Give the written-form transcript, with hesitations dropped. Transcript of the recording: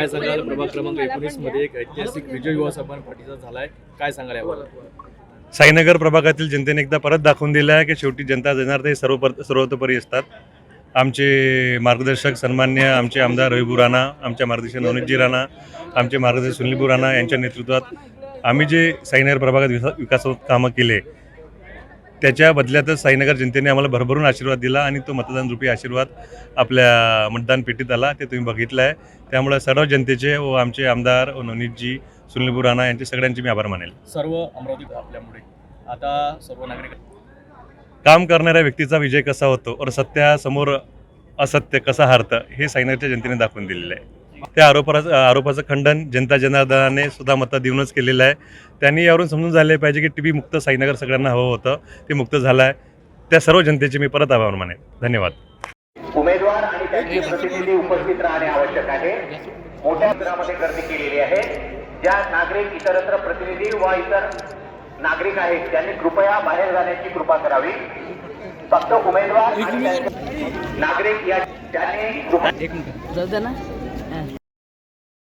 काय सांगाल? प्रभाग क्रमांक 19 मध्ये एक ऐतिहासिक विजय युवा सन्मान पार्टीचा झालाय, काय सांगाल यावर? साईनगर प्रभागातील जनतेने एकदा परत दाखवून दिलं आहे की शेवटी जनता जनार्दन हे सर्वतोपरी असतात. आमचे मार्गदर्शक सन्मान्य आमचे आमदार रविबू राणा, आमच्या मार्गदर्शक नवनीतजी राणा, आमचे मार्गदर्शक सुनीलबू राणा यांच्या नेतृत्वात आम्ही जे साईनगर प्रभागात विकास कामं केले त्याच्या बदल्यातच साईनगर जनतेने आम्हाला भरभरून आशीर्वाद दिला आणि तो मतदानरूपी आशीर्वाद आपल्या मतदान पेटीत आला, ते तुम्ही बघितलं आहे. त्यामुळे सर्व जनतेचे व आमचे आमदार व नवनीतजी सुनीलबू राणा यांचे सगळ्यांचे मी आभार मानेल. सर्व अमरावती आपल्यामुळे आता सर्व नागरिक काम करणाऱ्या व्यक्तीचा विजय कसा होतो और सत्यासमोर असत्य कसं हारतं हे साईनगरच्या जनतेने दाखवून दिलेलं आहे. त्या आरोपाचं खंडन जनता जनार्दनाने सुद्धा मतं देऊनच केलेलं आहे. त्यांनी यावरून समजून झाले पाहिजे की टीबी मुक्त साईनगर सगळ्यांना हवं होतं, ते मुक्त झालं आहे. त्या सर्व जनतेचे मी परत आभार मानेन. धन्यवाद. उमेदवार आणि त्यांचे प्रतिनिधी उपस्थित राहणे आवश्यक आहे. मोठ्या अंतरामध्ये गर्दी केलेली आहे. ज्या नागरिक इतरत्र प्रतिनिधी व इतर नागरिक आहेत त्यांनी कृपया बाहेर जाण्याची कृपा करावी. फक्त उमेदवार आणि नागरिक या त्यांनी